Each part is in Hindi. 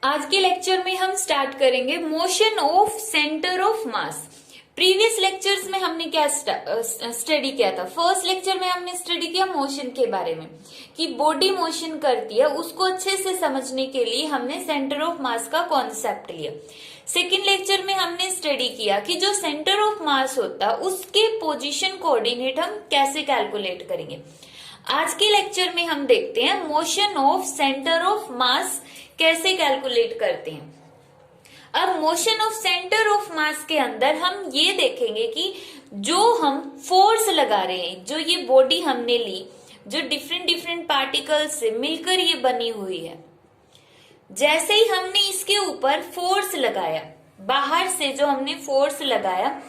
आज के लेक्चर में हम स्टार्ट करेंगे motion of centre of mass. Previous lectures में हमने क्या स्टडी किया था? फर्स्ट लेक्चर में हमने स्टडी किया मोशन के बारे में कि बॉडी मोशन करती है, उसको अच्छे से समझने के लिए हमने सेंटर ऑफ मास का कॉन्सेप्ट लिया। सेकेंड लेक्चर में हमने स्टडी किया कि जो सेंटर ऑफ मास होता है उसके पोजीशन कोऑर्डिनेट हम कैसे कैलकुलेट करेंगे। आज के लेक्चर में हम देखते हैं मोशन ऑफ सेंटर ऑफ मास कैसे कैलकुलेट करते हैं। अब मोशन ऑफ सेंटर ऑफ मास के अंदर हम ये देखेंगे कि जो हम फोर्स लगा रहे हैं, जो ये बॉडी हमने ली, जो डिफरेंट डिफरेंट पार्टिकल्स से मिलकर ये बनी हुई है, जैसे ही हमने इसके ऊपर फोर्स लगाया, बाहर से जो हमने फोर्स लगाया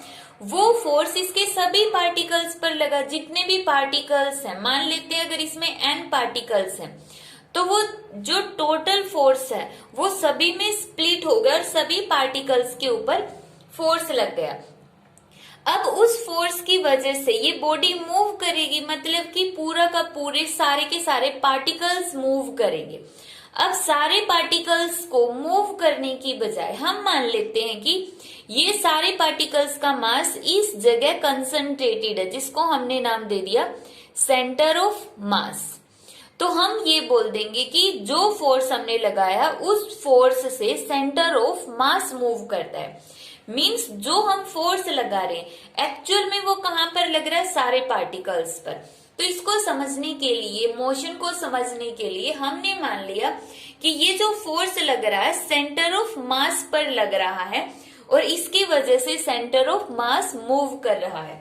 वो फोर्स इसके सभी पार्टिकल्स पर लगा। जितने भी पार्टिकल्स हैं, मान लेते हैं अगर इसमें n पार्टिकल्स हैं, तो वो जो टोटल फोर्स है वो सभी में स्प्लिट हो गया और सभी पार्टिकल्स के ऊपर फोर्स लग गया। अब उस फोर्स की वजह से ये बॉडी मूव करेगी, मतलब कि पूरा का पूरे सारे के सारे पार्टिकल्स मूव करेंगे। अब सारे पार्टिकल्स को मूव करने की बजाय हम मान लेते हैं कि ये सारे पार्टिकल्स का मास इस जगह कंसंट्रेटेड है, जिसको हमने नाम दे दिया सेंटर ऑफ मास। तो हम ये बोल देंगे कि जो फोर्स हमने लगाया उस फोर्स से सेंटर ऑफ मास मूव करता है। मींस जो हम फोर्स लगा रहे हैं एक्चुअल में वो कहां पर लग रहा है? सारे पार्टिकल्स पर। तो इसको समझने के लिए, मोशन को समझने के लिए हमने मान लिया कि ये जो फोर्स लग रहा है सेंटर ऑफ मास पर लग रहा है और इसकी वजह से सेंटर ऑफ मास मूव कर रहा है।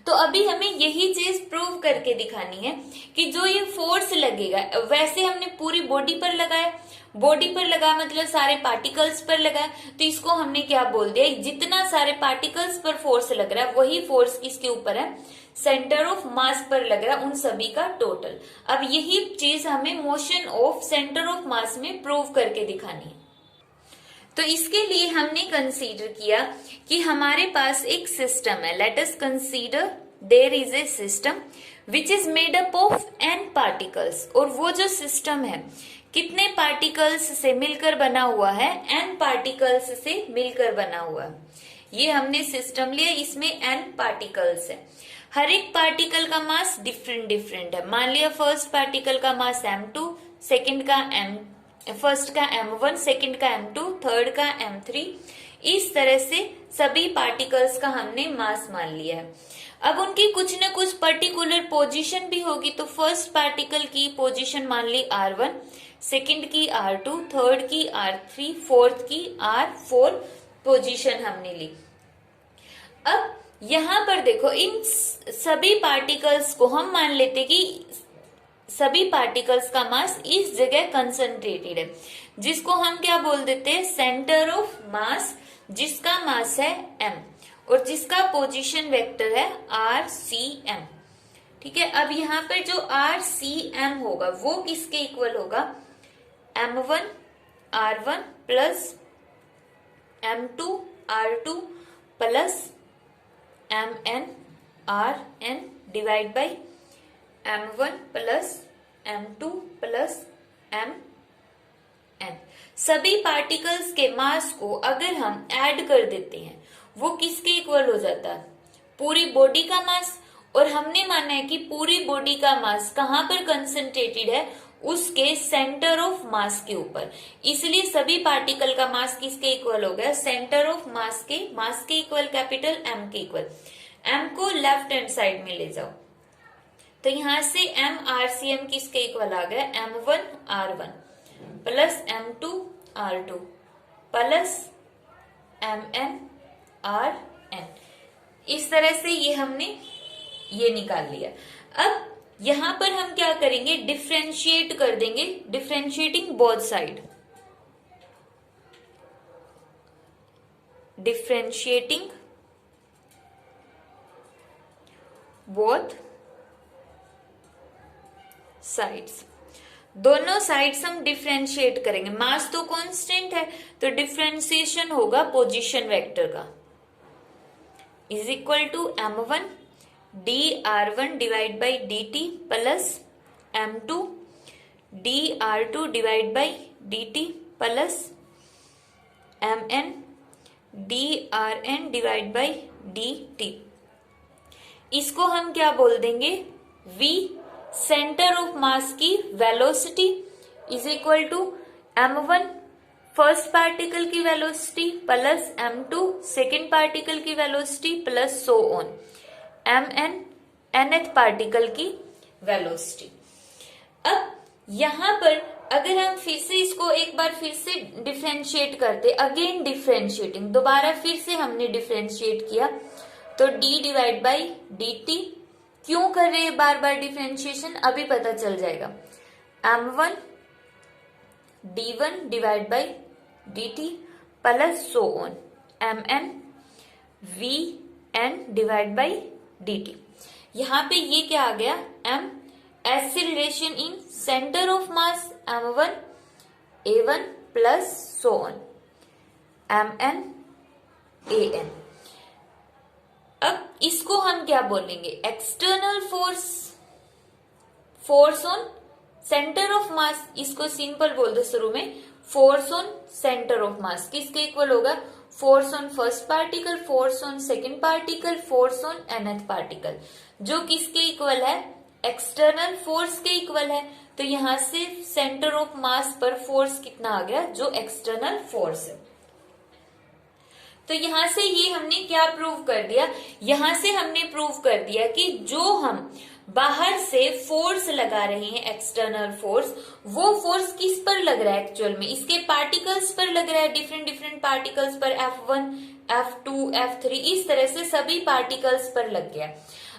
तो अभी हमें यही चीज प्रूव करके दिखानी है कि जो ये फोर्स लगेगा, वैसे हमने पूरी बॉडी पर लगाया, बॉडी पर लगा मतलब सारे पार्टिकल्स पर लगा, तो इसको हमने क्या बोल दिया? जितना सारे पार्टिकल्स पर फोर्स लग रहा है वही फोर्स किसके ऊपर है? सेंटर ऑफ मास पर लग रहा है, उन सभी का टोटल। अब यही चीज हमें मोशन ऑफ सेंटर ऑफ मास में प्रूव करके दिखानी है। तो इसके लिए हमने कंसीडर किया कि हमारे पास एक सिस्टम है। Let us consider there is a system which is made up of n particles. और वो जो सिस्टम है कितने पार्टिकल्स से मिलकर बना हुआ है? n पार्टिकल्स से मिलकर बना हुआ है। ये हमने सिस्टम लिया, इसमें n पार्टिकल्स है। हर एक पार्टिकल का मास डिफरेंट डिफरेंट है। मान लिया फर्स्ट पार्टिकल का मास m2, सेकंड का फर्स्ट का m1, सेकंड का m2, थर्ड का m3। इस तरह से सभी पार्टिकल्स का हमने मास मान लिया है। अब उनकी कुछ न कुछ पर्टिकुलर पोजीशन भी होगी। तो फर्स्ट पार्टिकल की पोजीशन मान ली r1, सेकंड की r2, थर्ड की r3, फोर्थ की r4 पोजीशन हमने ली। अब यहाँ पर देखो, इन सभी पार्टिकल्स को हम मान लेते कि सभी पार्टिकल्स का मास इस जगह कंसंट्रेटेड है, जिसको हम क्या बोल देते हैं? सेंटर ऑफ मास, जिसका मास है m और जिसका पोजीशन वेक्टर है RCM। ठीक है। अब यहाँ पर जो RCM होगा वो किसके इक्वल होगा? m1 r1 plus m2 r2 plus mn rn divide by m1 plus m2 plus mn। सभी पार्टिकल्स के मास को अगर हम ऐड कर देते हैं वो किसके इक्वल हो जाता है? पूरी बॉडी का मास। और हमने माना है कि पूरी बॉडी का मास कहां पर कंसंट्रेटेड है? उसके सेंटर ऑफ मास के ऊपर। इसलिए सभी पार्टिकल का मास किसके इक्वल हो गया? सेंटर ऑफ मास के इक्वल, कैपिटल M के इक्वल। M को लेफ्ट हैंड साइड में ले जाओ, तो यहां से m RCM किसके इक्वल आ गया? m1 r1 plus m2 r2 plus mn rn। इस तरह से ये हमने ये निकाल लिया। अब यहां पर हम क्या करेंगे? डिफ्रेंशिएट कर देंगे, differentiating both side, differentiating both sides. दोनों साइड्स हम डिफ्रेंशिएट करेंगे। मास तो कांस्टेंट है, तो डिफ्रेंशिएशन होगा पोजीशन वेक्टर का, is equal to m1 dr1 divide by dt plus m2 dr2 divide by dt plus mn drn divide by dt। इसको हम क्या बोल देंगे, v सेंटर ऑफ मास की velocity is equal to m1 first particle की velocity plus m2 second particle की velocity plus so on mn nth particle की वेलोसिटी। अब यहां पर अगर हम फिर से इसको एक बार फिर से डिफ्रेंशिएट करते, अगेन डिफ्रेंशिएटिंग, दोबारा फिर से हमने डिफ्रेंशिएट किया, तो d डिवाइड बाई dt। क्यों कर रहे हैं बार बार डिफ्रेंशिएशन, अभी पता चल जाएगा। m1 d1 divide by dt plus so on mn vn divide by dt। यहां पे ये क्या आ गया, m acceleration in centre of mass m1 a1 plus so on mn an। अब इसको हम क्या बोलेंगे, external force, force on centre of मास, इसको सिंपल बोल दो शुरू में, फोर्स ऑन सेंटर ऑफ मास किसके इक्वल होगा, force on first particle, force on second particle, force on nth particle, जो किसके इक्वल है, एक्सटर्नल फोर्स के इक्वल है। तो यहां से सेंटर ऑफ मास पर फोर्स कितना आ गया, जो एक्सटर्नल फोर्स है। तो यहां से ये हमने क्या प्रूव कर दिया, यहां से हमने प्रूव कर दिया कि जो हम बाहर से फोर्स लगा रहे हैं, एक्सटर्नल फोर्स, वो फोर्स किस पर लग रहा है एक्चुअल में, इसके पार्टिकल्स पर लग रहा है, डिफरेंट डिफरेंट पार्टिकल्स पर, F1 F2 F3 इस तरह से सभी पार्टिकल्स पर लग गया।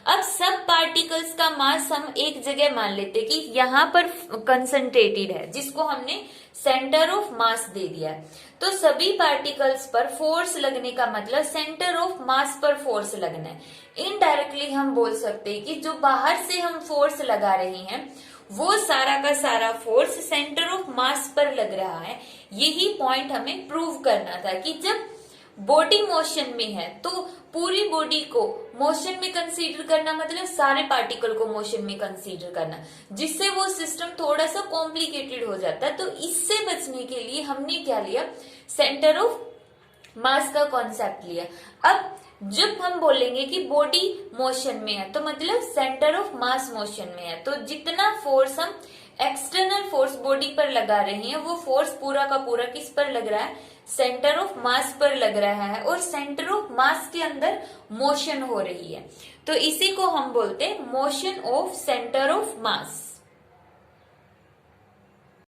अब सब पार्टिकल्स का मास हम एक जगह मान लेते कि यहां पर कंसंट्रेटेड है, जिसको हमने सेंटर ऑफ मास दे दिया है। तो सभी पार्टिकल्स पर फोर्स लगने का मतलब सेंटर ऑफ मास पर फोर्स लगना है। इनडायरेक्टली हम बोल सकते हैं कि जो बाहर से हम फोर्स लगा रहे हैं वो सारा का सारा फोर्स सेंटर ऑफ मास पर लग रहा है। यही पॉइंट हमें प्रूव करना था कि जब बॉडी मोशन में है तो पूरी बॉडी को मोशन में कंसीडर करना, मतलब सारे पार्टिकल को मोशन में कंसीडर करना, जिससे वो सिस्टम थोड़ा सा कॉम्प्लिकेटेड हो जाता है। तो इससे बचने के लिए हमने क्या लिया, सेंटर ऑफ मास का कॉन्सेप्ट लिया। अब जब हम बोलेंगे कि बॉडी मोशन में है तो मतलब सेंटर ऑफ मास मोशन में है, तो जितना फोर्स हम एक्सटर्नल फोर्स बॉडी पर लगा रहे हैं वो फोर्स पूरा का पूरा किस पर लग रहा है, सेंटर ऑफ मास पर लग रहा है, और सेंटर ऑफ मास के अंदर मोशन हो रही है। तो इसी को हम बोलते हैं motion of centre of mass.